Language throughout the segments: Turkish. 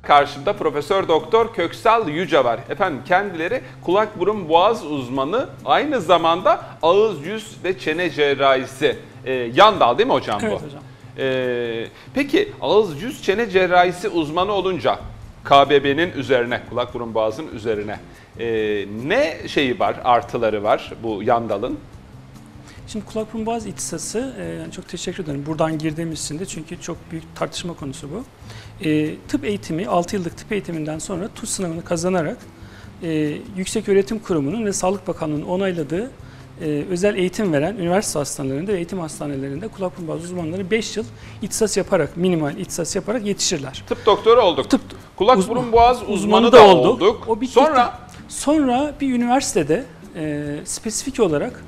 Karşımda Profesör Doktor Köksal Yüce var. Efendim kendileri kulak burun boğaz uzmanı, aynı zamanda ağız yüz ve çene cerrahisi. Yan dal değil mi hocam bu? Evet hocam. Peki ağız yüz çene cerrahisi uzmanı olunca KBB'nin üzerine, kulak burun boğazın üzerine ne şeyi var, artıları var bu yan dalın? Şimdi kulak burun boğaz ihtisası, yani çok teşekkür ederim buradan girdiğimiz için de, çünkü çok büyük tartışma konusu bu. Tıp eğitimi, 6 yıllık tıp eğitiminden sonra TUS sınavını kazanarak Yükseköğretim Kurumu'nun ve Sağlık Bakanlığı'nın onayladığı özel eğitim veren üniversite hastanelerinde ve eğitim hastanelerinde kulak burun boğaz uzmanları 5 yıl ihtisas yaparak, minimal ihtisas yaparak yetişirler. Tıp doktoru olduk. Kulak burun boğaz uzmanı da olduk. O sonra bir üniversitede spesifik olarak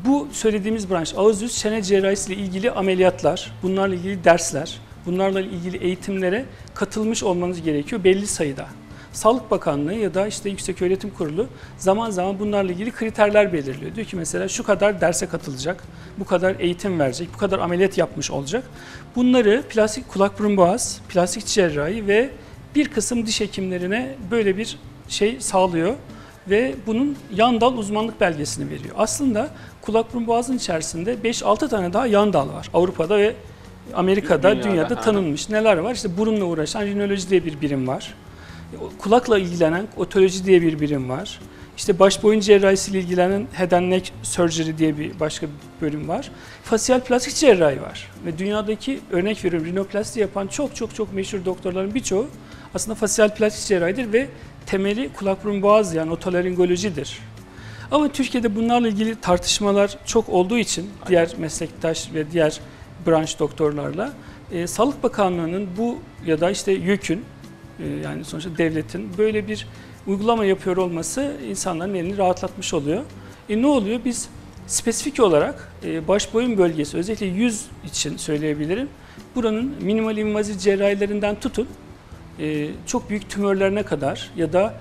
bu söylediğimiz branş, ağız yüz çene cerrahisi ile ilgili ameliyatlar, bunlarla ilgili dersler, bunlarla ilgili eğitimlere katılmış olmanız gerekiyor belli sayıda. Sağlık Bakanlığı ya da işte Yükseköğretim Kurulu zaman zaman bunlarla ilgili kriterler belirliyor. Diyor ki mesela şu kadar derse katılacak, bu kadar eğitim verecek, bu kadar ameliyat yapmış olacak. Bunları plastik kulak burun boğaz, plastik cerrahi ve bir kısım diş hekimlerine böyle bir şey sağlıyor ve bunun yan dal uzmanlık belgesini veriyor. Aslında kulak burun boğazın içerisinde 5-6 tane daha yan dal var. Avrupa'da ve Amerika'da, dünyada tanınmış. Neler var? İşte burunla uğraşan rinoloji diye bir birim var. Kulakla ilgilenen otoloji diye bir birim var. İşte baş boyun cerrahisiyle ilgilenen head and neck surgery diye bir başka bir bölüm var. Fasyal plastik cerrahi var. Ve dünyadaki, örnek veriyorum, rinoplasti yapan çok meşhur doktorların birçoğu aslında fasyal plastik cerrahidir ve temeli kulak burun boğaz, yani otolaringolojidir. Ama Türkiye'de bunlarla ilgili tartışmalar çok olduğu için diğer meslektaş ve diğer branş doktorlarla Sağlık Bakanlığı'nın bu ya da işte YÖK'ün, yani sonuçta devletin böyle bir uygulama yapıyor olması insanların elini rahatlatmış oluyor. Ne oluyor? Biz spesifik olarak baş boyun bölgesi, özellikle yüz için söyleyebilirim. Buranın minimal invaziv cerrahilerinden tutun çok büyük tümörlerine kadar ya da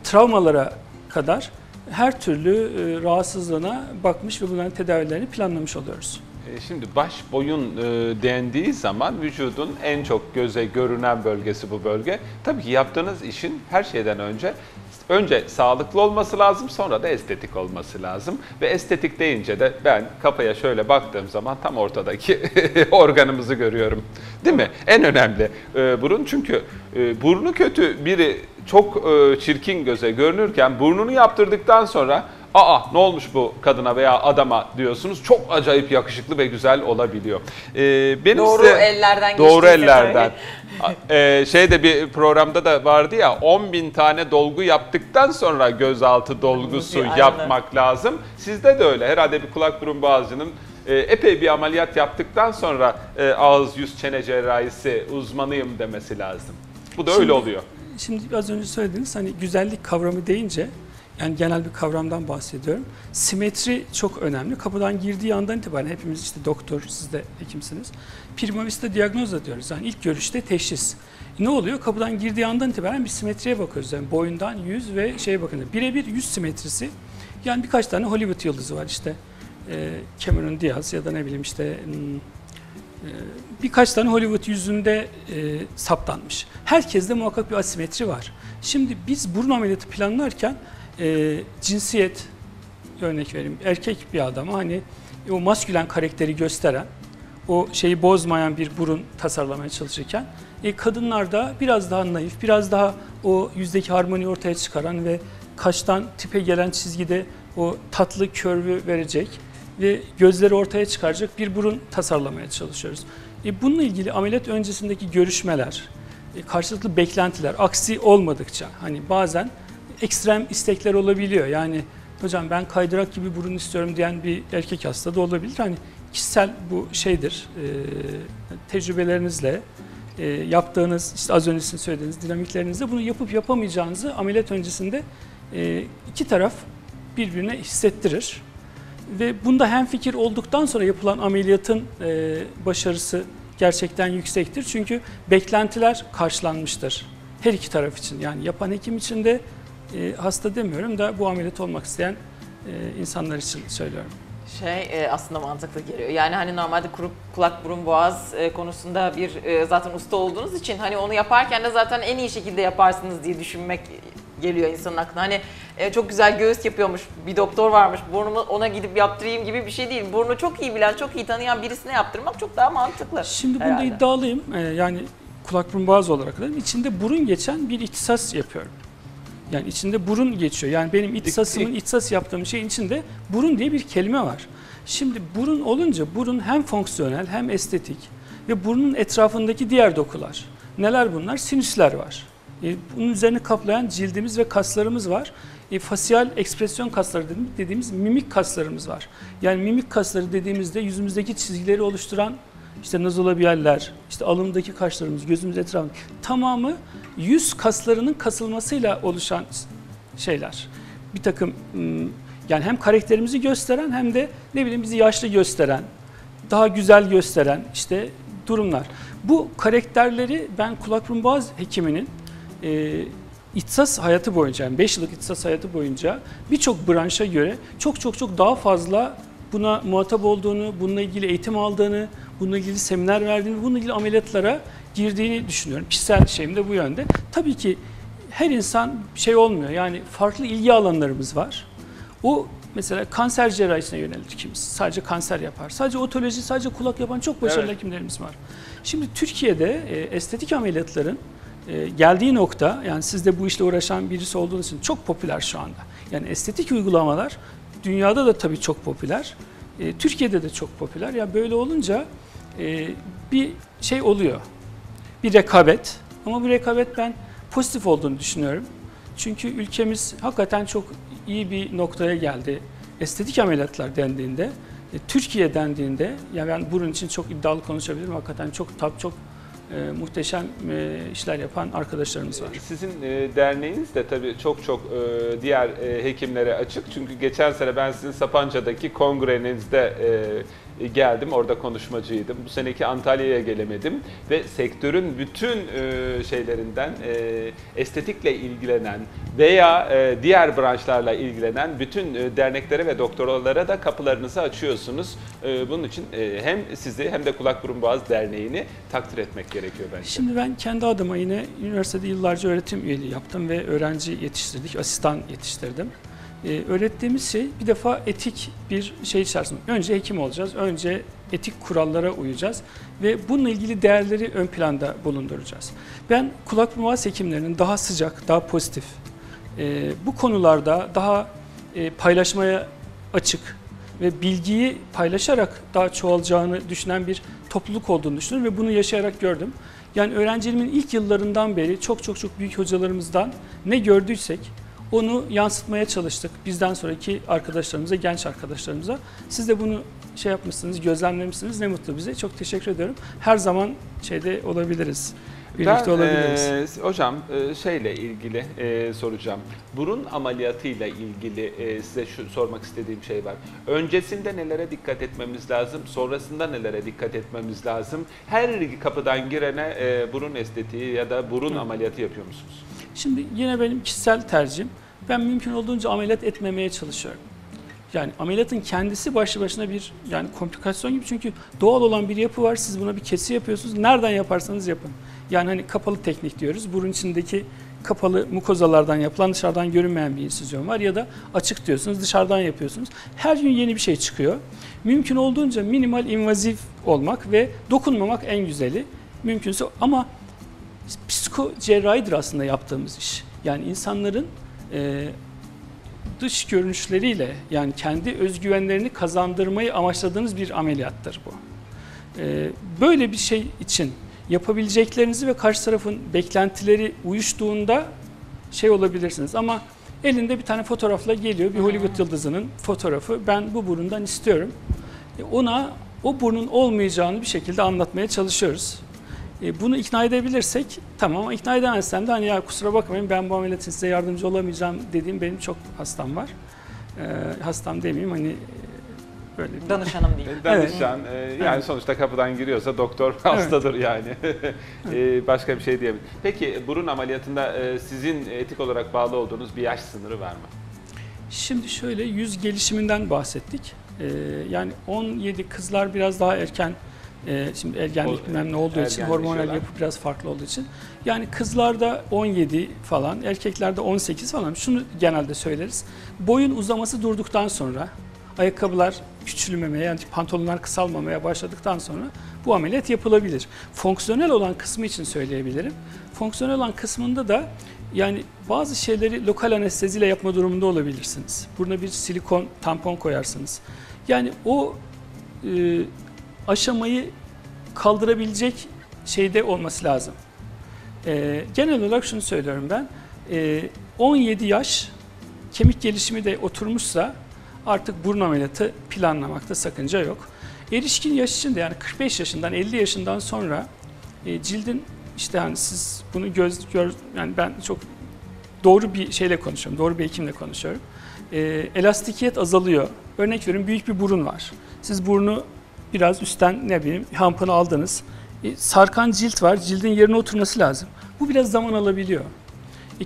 travmalara kadar her türlü rahatsızlığına bakmış ve bunların tedavilerini planlamış oluyoruz. Şimdi baş boyun dendiği zaman vücudun en çok göze görünen bölgesi bu bölge. Tabii ki yaptığınız işin her şeyden önce sağlıklı olması lazım, sonra da estetik olması lazım. Ve estetik deyince de ben kafaya şöyle baktığım zaman tam ortadaki organımızı görüyorum. Değil mi? En önemli burun, çünkü burnu kötü biri çok çirkin göze görünürken burnunu yaptırdıktan sonra ne olmuş bu kadına veya adama diyorsunuz. Çok acayip yakışıklı ve güzel olabiliyor. Benim doğru size, ellerden doğru ellerden. Şeyde bir programda da vardı ya, 10.000 tane dolgu yaptıktan sonra gözaltı dolgusu yapmak lazım. Sizde de öyle. Herhalde bir kulak burun boğazcının epey bir ameliyat yaptıktan sonra ağız yüz çene cerrahisi uzmanıyım demesi lazım. Bu da öyle oluyor. Şimdi az önce söylediğiniz hani güzellik kavramı deyince, yani genel bir kavramdan bahsediyorum. Simetri çok önemli. Kapıdan girdiği andan itibaren hepimiz işte doktor, siz de hekimsiniz. Prima vista diagnoza diyoruz. Yani ilk görüşte teşhis. Ne oluyor? Kapıdan girdiği andan itibaren bir simetriye bakıyoruz. Yani boyundan yüz ve şeye bakın. Birebir yüz simetrisi. Yani birkaç tane Hollywood yıldızı var işte. Cameron Diaz ya da ne bileyim işte birkaç tane Hollywood yüzünde saptanmış. Herkeste muhakkak bir asimetri var. Şimdi biz burun ameliyatı planlarken cinsiyet, örnek vereyim, erkek bir adama hani o maskülen karakteri gösteren, o şeyi bozmayan bir burun tasarlamaya çalışırken kadınlarda biraz daha naif, biraz daha o yüzdeki harmoniyi ortaya çıkaran ve kaştan tipe gelen çizgide o tatlı körvü verecek ve gözleri ortaya çıkaracak bir burun tasarlamaya çalışıyoruz. Bununla ilgili ameliyat öncesindeki görüşmeler, karşılıklı beklentiler aksi olmadıkça hani bazen ekstrem istekler olabiliyor. Yani hocam ben kaydırak gibi burun istiyorum diyen bir erkek hasta da olabilir. Hani kişisel bu şeydir, tecrübelerinizle yaptığınız, işte az önce sizin söylediğiniz dinamiklerinizle bunu yapıp yapamayacağınızı ameliyat öncesinde iki taraf birbirine hissettirir. Ve bunda hemfikir olduktan sonra yapılan ameliyatın başarısı gerçekten yüksektir. Çünkü beklentiler karşılanmıştır her iki taraf için. Yani yapan hekim için de hasta demiyorum da bu ameliyat olmak isteyen insanlar için söylüyorum. Aslında mantıklı geliyor. Yani hani normalde kulak burun boğaz konusunda bir zaten usta olduğunuz için hani onu yaparken de zaten en iyi şekilde yaparsınız diye düşünmek geliyor insanın aklına. Hani çok güzel göğüs yapıyormuş, bir doktor varmış, burnumu ona gidip yaptırayım gibi bir şey değil. Burnu çok iyi bilen, çok iyi tanıyan birisine yaptırmak çok daha mantıklı. Şimdi bunda herhalde. iddialıyım. Yani kulak burun boğaz olarak da içinde burun geçen bir ihtisas yapıyorum. Yani içinde burun geçiyor. Yani benim ihtisas yaptığım şeyin içinde burun diye bir kelime var. Şimdi burun olunca burun hem fonksiyonel hem estetik ve burnun etrafındaki diğer dokular. Neler bunlar? Sinüsler var. Bunun üzerine kaplayan cildimiz ve kaslarımız var. Fasyal ekspresyon kasları dediğimiz mimik kaslarımız var. Yani mimik kasları dediğimizde yüzümüzdeki çizgileri oluşturan işte nazolabiyaller, işte alındaki kaşlarımız, gözümüz etrafında tamamı yüz kaslarının kasılmasıyla oluşan şeyler. Bir takım yani hem karakterimizi gösteren hem de ne bileyim bizi yaşlı gösteren, daha güzel gösteren işte durumlar. Bu karakterleri ben kulak burun boğaz hekiminin ihtisas hayatı boyunca, yani 5 yıllık ihtisas hayatı boyunca birçok branşa göre çok daha fazla buna muhatap olduğunu, bununla ilgili eğitim aldığını, bununla ilgili seminer verdiğini, bununla ilgili ameliyatlara girdiğini düşünüyorum. Kişisel şeyim de bu yönde. Tabii ki her insan şey olmuyor. Yani farklı ilgi alanlarımız var. O mesela kanser cerrahisine yönelir kimisi. Sadece kanser yapar. Sadece otoloji, sadece kulak yapan çok başarılı hekimlerimiz var. Şimdi Türkiye'de estetik ameliyatların geldiği nokta, yani siz de bu işle uğraşan birisi olduğunuz için çok popüler şu anda. Yani estetik uygulamalar dünyada da tabii çok popüler. Türkiye'de de çok popüler. Ya böyle olunca bir şey oluyor. Bir rekabet. Ama bu rekabet ben pozitif olduğunu düşünüyorum. Çünkü ülkemiz hakikaten çok iyi bir noktaya geldi. Estetik ameliyatlar dendiğinde, Türkiye dendiğinde, ya ben bunun için çok iddialı konuşabilirim. Hakikaten çok muhteşem işler yapan arkadaşlarımız var. Sizin derneğiniz de tabii çok diğer hekimlere açık. Çünkü geçen sene ben sizin Sapanca'daki kongrenizde geldim, orada konuşmacıydım. Bu seneki Antalya'ya gelemedim ve sektörün bütün şeylerinden estetikle ilgilenen veya diğer branşlarla ilgilenen bütün derneklere ve doktorlara da kapılarınızı açıyorsunuz. Bunun için hem sizi hem de Kulak Burun Boğaz Derneği'ni takdir etmek gerekiyor bence. Şimdi ben kendi adıma yine üniversitede yıllarca öğretim üyeliği yaptım ve öğrenci yetiştirdik, asistan yetiştirdim. Öğrettiğimiz şey bir defa etik bir şey içerisinde. Önce hekim olacağız, önce etik kurallara uyacağız ve bununla ilgili değerleri ön planda bulunduracağız. Ben kulak burun boğaz hekimlerinin daha sıcak, daha pozitif, bu konularda daha paylaşmaya açık ve bilgiyi paylaşarak daha çoğalacağını düşünen bir topluluk olduğunu düşünüyorum ve bunu yaşayarak gördüm. Yani öğrenciliğimin ilk yıllarından beri çok büyük hocalarımızdan ne gördüysek onu yansıtmaya çalıştık. Bizden sonraki arkadaşlarımıza, genç arkadaşlarımıza. Siz de bunu şey yapmışsınız, gözlemlemişsiniz. Ne mutlu bize. Çok teşekkür ediyorum. Her zaman şeyde olabiliriz. Birlikte olabiliriz. Hocam şeyle ilgili soracağım. Burun ameliyatıyla ilgili size sormak istediğim şey var. Öncesinde nelere dikkat etmemiz lazım? Sonrasında nelere dikkat etmemiz lazım? Her kapıdan girene burun estetiği ya da burun ameliyatı yapıyor musunuz? Şimdi yine benim kişisel tercihim. Ben mümkün olduğunca ameliyat etmemeye çalışıyorum. Yani ameliyatın kendisi başlı başına bir yani komplikasyon gibi, çünkü doğal olan bir yapı var. Siz buna bir kesi yapıyorsunuz. Nereden yaparsanız yapın. Yani hani kapalı teknik diyoruz. Burun içindeki kapalı mukozalardan yapılan, dışarıdan görünmeyen bir insüzyon var ya da açık diyorsunuz, dışarıdan yapıyorsunuz. Her gün yeni bir şey çıkıyor. Mümkün olduğunca minimal invazif olmak ve dokunmamak en güzeli. Mümkünse ama psikocerrahidir aslında yaptığımız iş. Yani insanların dış görünüşleriyle, yani kendi özgüvenlerini kazandırmayı amaçladığınız bir ameliyattır bu. Böyle bir şey için yapabileceklerinizi ve karşı tarafın beklentileri uyuştuğunda şey olabilirsiniz. Ama elinde bir tane fotoğrafla geliyor, bir Hollywood yıldızının fotoğrafı. Ben bu burundan istiyorum. Ona o burnun olmayacağını bir şekilde anlatmaya çalışıyoruz. Bunu ikna edebilirsek tamam, ama ikna edemezsem de hani ya kusura bakmayın ben bu ameliyatın size yardımcı olamayacağım dediğim benim çok hastam var. Hastam demeyeyim, hani böyle bir... Danışanım değil. Danışan, yani sonuçta kapıdan giriyorsa doktor hastadır yani. Başka bir şey diyemem. Peki burun ameliyatında sizin etik olarak bağlı olduğunuz bir yaş sınırı var mı? Şimdi şöyle, yüz gelişiminden bahsettik. Yani 17 kızlar biraz daha erken, şimdi ergenlik bilmem ne olduğu için, hormonal ergenleşiyorlar. yapı biraz farklı olduğu için. Yani kızlarda 17 falan, erkeklerde 18 falan. Şunu genelde söyleriz. Boyun uzaması durduktan sonra, ayakkabılar küçülmemeye, yani pantolonlar kısalmamaya başladıktan sonra bu ameliyat yapılabilir. Fonksiyonel olan kısmı için söyleyebilirim. Fonksiyonel olan kısmında da yani bazı şeyleri lokal anesteziyle yapma durumunda olabilirsiniz. Buruna bir silikon tampon koyarsınız. Yani o aşamayı kaldırabilecek şeyde olması lazım. Genel olarak şunu söylüyorum ben. 17 yaş kemik gelişimi de oturmuşsa artık burun ameliyatı planlamakta sakınca yok. Erişkin yaş için de yani 45 yaşından 50 yaşından sonra cildin işte hani siz bunu yani ben çok doğru bir şeyle konuşuyorum, doğru bir hekimle konuşuyorum. Elastikiyet azalıyor. Örnek veriyorum, büyük bir burun var. Siz burnu biraz üstten ne bileyim hampını aldınız. Sarkan cilt var, cildin yerine oturması lazım. Bu biraz zaman alabiliyor.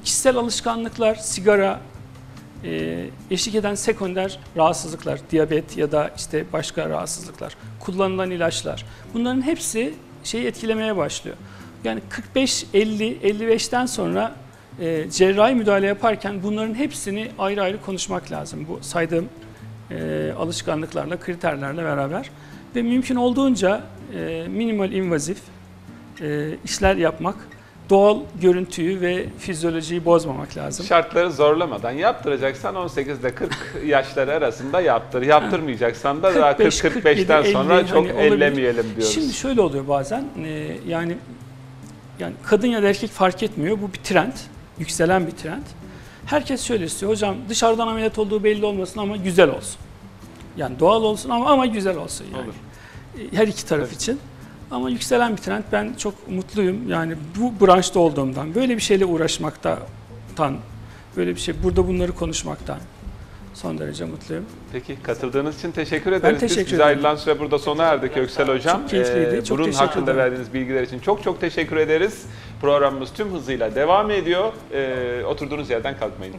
Kişisel alışkanlıklar, sigara, eşlik eden sekonder rahatsızlıklar, diyabet ya da işte başka rahatsızlıklar, kullanılan ilaçlar. Bunların hepsi şeyi etkilemeye başlıyor. Yani 45, 50, 55'ten sonra cerrahi müdahale yaparken bunların hepsini ayrı ayrı konuşmak lazım. Bu saydığım alışkanlıklarla, kriterlerle beraber ve mümkün olduğunca minimal invazif işler yapmak, doğal görüntüyü ve fizyolojiyi bozmamak lazım. Şartları zorlamadan yaptıracaksan 18 ile 40 yaşları arasında yaptır. Yaptırmayacaksan da daha 40-45'ten sonra 50, çok hani olabilir. ellemeyelim diyoruz. Şimdi şöyle oluyor bazen, yani kadın ya da erkek fark etmiyor. Bu bir trend, yükselen bir trend. Herkes şöyle istiyor, hocam dışarıdan ameliyat olduğu belli olmasın ama güzel olsun. Yani doğal olsun ama güzel olsun yani. Olur. Her iki taraf için. Ama yükselen bir trend. Ben çok mutluyum. Yani bu branşta olduğumdan, böyle bir şeyle uğraşmaktan, böyle bir şey, burada bunları konuşmaktan son derece mutluyum. Peki katıldığınız için teşekkür ederiz. teşekkür Bize ederim. ayrılan süre burada sona erdi Köksal Hocam. Çok keyifliydi. Çok Burun teşekkür hakkında ederim. verdiğiniz bilgiler için çok teşekkür ederiz. Programımız tüm hızıyla devam ediyor. Oturduğunuz yerden kalkmayın.